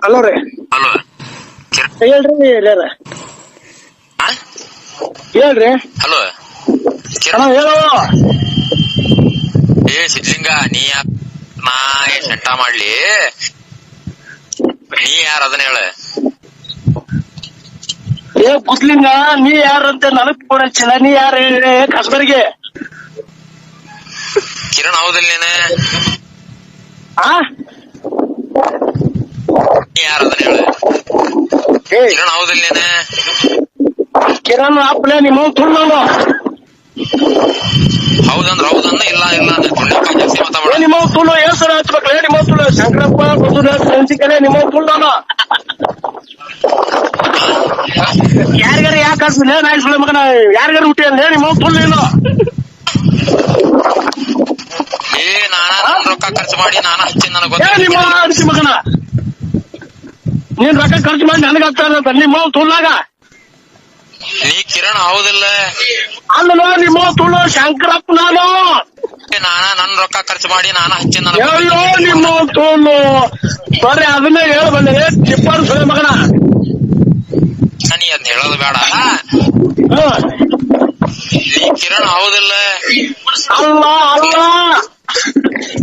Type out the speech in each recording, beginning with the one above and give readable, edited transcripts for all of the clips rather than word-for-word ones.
Hello ರೀ. Hello ಹೇಳ್ರಿ ಹಿರಿಯರ. ಹೇಳ್ರಿ. ಹಲೋ ಅಣ್ಣ ಹೇಳು. ಏ ಸಿದ್ಲಿಂಗ, ನೀ ನಾ ಸೆಂಟ ಮಾಡ್ಲಿ, ನೀ ಯಾರ ಅದನ್ನ ಹೇಳ. ಏ ಕುಸ್ಲಿಂಗ, ನೀ ಯಾರಂತ ನನಗ್ ಫೋನ್ ಹಚ್ಚಿಲ್ಲ. ನೀ ಯಾರ ಹೇಳಿ ಕಸ್ಬರ್ಗೆ? ಕಿರಣ್ ಹೌದಿಲ್ಲ ನೀನು? ನೀ ಯಾರ ಅದನ್ನ ಹೇಳ. ಕಿರಣ್ ಹೌದಿಲ್ಲ ನೀನು? ಕಿರಣ್ ಅಪ್ಲೆ ನಿಮ್ಮ ತುಳ್ಳು. ಹೌದಂದ್ರ ಹೌದನ್ನ, ಇಲ್ಲ ಇಲ್ಲ ಅಂದ್ರೆ ಗುಂಡಪ್ಪ ಜಾಸ್ತಿ ಮಾತಾಡ. ನಿಮ್ಮ ತುಳ್ಳು ಹೆಸರು ಹಚ್ಬೇಕಲ್ಲ. ನಿಮ್ಮ ತುಳ್ಳು ಶಂಕರಪ್ಪ ಸಂಚಿಕಲೆ ನಿಮ್ಮ ತುಳ್ಳು. ಯಾರಿಗಾರ ಯಾಕೆ ಹಚ್ಚಿಲ್ಲ? ನಾಯಿಸ್ಕೊಳ್ಳೋ ಮಗನ, ಯಾರಿಗಾರ ಹುಟ್ಟಿಯಲ್ಲ ನಿಮ್ಮ ತುಳ್ಳು ನೀನು. ಏ ನಾನ ರೊಕ್ಕ ಖರ್ಚು ಮಾಡಿ ನಾನ ಹಚ್ಚಿ ನನಗ ನಿಮ್ಮ ಹಚ್ಚಿ ಮಗನ, ನೀನ್ ರೊಕ್ಕ ಖರ್ಚು ಮಾಡಿ ನನಗ ಹಚ್ಚಾರ ನಿಮ್ಮ ತುಳ್ಳಾಗ. ನೀ ಕಿರಣ್ ಹೌದಿಲ್ಲ? ಅಲ್ಲ ನಿಮ್ಮ ತುಳು ಶಂಕರಪ್ಪ ನಾನು. ನಾನ ನನ್ ರೊಕ್ಕ ಖರ್ಚು ಮಾಡಿ ನಾನ ಹಚ್ಚಿ ನನಗ. ಅಯ್ಯೋ ನಿಮ್ಮ ತುಳು ಬರ್ರಿ, ಅದನ್ನೇ ಹೇಳ್ಬಲ್ಲೆ ಚಿಪ್ಪರ್ ಸುಳೆ ಮಗನ. ನೀ ಅದ್ನ ಹೇಳೋದು ಬೇಡ. ನೀ ಕಿರಣ್ ಹೌದಿಲ್ಲ? ಅಲ್ಲ ಅಲ್ಲ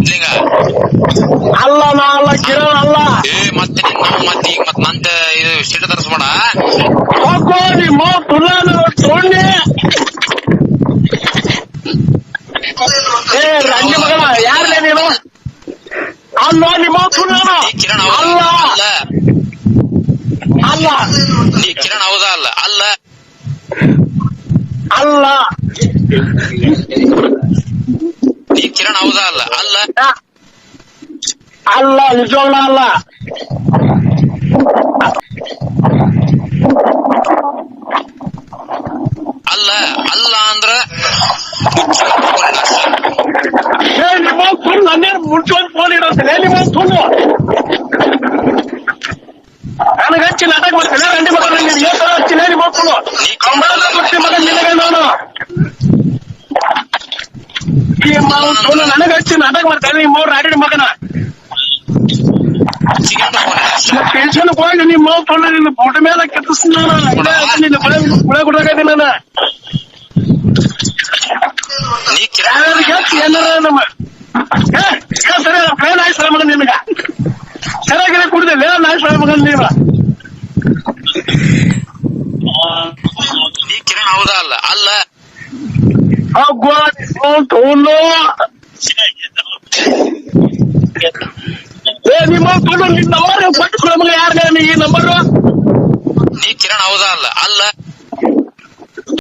ಲಿಂಗ ಅಲ್ಲ, ನಾ ಅಲ್ಲ, ಕಿರಣ್ ಅಲ್ಲ. ಏ ಮತ್ತೆ ನಾವು ಮತ್ತೆ ಈಗ ಮತ್ ನಂತ ಇದು ಸಿಟ್ಟು ತರಿಸ್ಬೇಡ. ಹೋಗೋ ನಿಮ್ಮ ತುಳನ ತೊಗೊಂಡಿ. ಏ ರಂಗಿ ಮಗನ, ಯಾರೇ ನೀನು? ಅಲ್ಲ ನಿಮ್ಮ ತುಳನ. ಕಿರಣ್ ಅಲ್ಲ ಅಲ್ಲ ಅಲ್ಲ, ನೀ ಕಿರಣ್ ಹೌದಾ? ಅಲ್ಲ ಅಲ್ಲ ಅಲ್ಲ ನೀ ಕಿರಣ್ ಹೌದಾ? ಅಲ್ಲ ಅಲ್ಲ ಅಲ್ಲ, ನಿಜವಾಗ್ಲ ಅಲ್ಲ. ಅಲ್ಲ ಅಲ್ಲ ಅಂದ್ರ ಏ ನಿಮ್ಮ ತುಳು ನನ್ನೇನು ಮುಂಚೆ ಫೋನ್ ಇಡೋದಿಲ್ಲ. ನಿಮ್ಮ ತುಳು ನನಗೆ ಹಚ್ಚಿ ನಾಟಕ ಮಾಡ್ತೇನೆ. ರಂಡಿ ಮಗ ನಿನಗೆ ಹಚ್ಚಿಲ್ಲ. ನಿಮ್ಮ ತುಳು ಬಿಟ್ಟು ಮಗ ನಿನಗೆ ನಾನು ತುಳು ನನಗೆ ಹಚ್ಚಿ ನಾಟಕ ಮಾಡ್ತೇನೆ. ನಿಮ್ಮ ರಾಡಿ ಮಗನ ಟೆನ್ಷನ್ ಹೋಗಿ ನಿಮ್ಮ ತುಳು ನಿನ್ನ ಫೋಟೋ ಮೇಲೆ ಕೆತ್ತಿಸ್ತೀನಿ ನಾನು. ಗುಳೆ ಗುಡಾಗದ್ದೀನಿ ನಾನು. ಏನಾರ ನಮ್ಮ ಸರಿ ಪ್ಲೇನ್ ಆಯ್ತು ಮಗನ್ ನಿನಗ ಸರಿಯಾಗಿ ಕುಡಿದಿಲ್ಲ. ಆಯ್ತು ಮಗನ್ ನೀವ. ನೀ ಕಿರಣ್ ಹೌದಾ? ಅಲ್ಲ ಅಲ್ಲ ತುಳು ನಿಮ್ಮ ತುಳು ನಿನ್ನ ನಂಬರ್ ಕೊಟ್ಟು ಮಗ ಯಾರ ಈ ನಂಬರ್? ನೀ ಕಿರಣ್ ಹೌದಾ? ಅಲ್ಲ ಅಲ್ಲ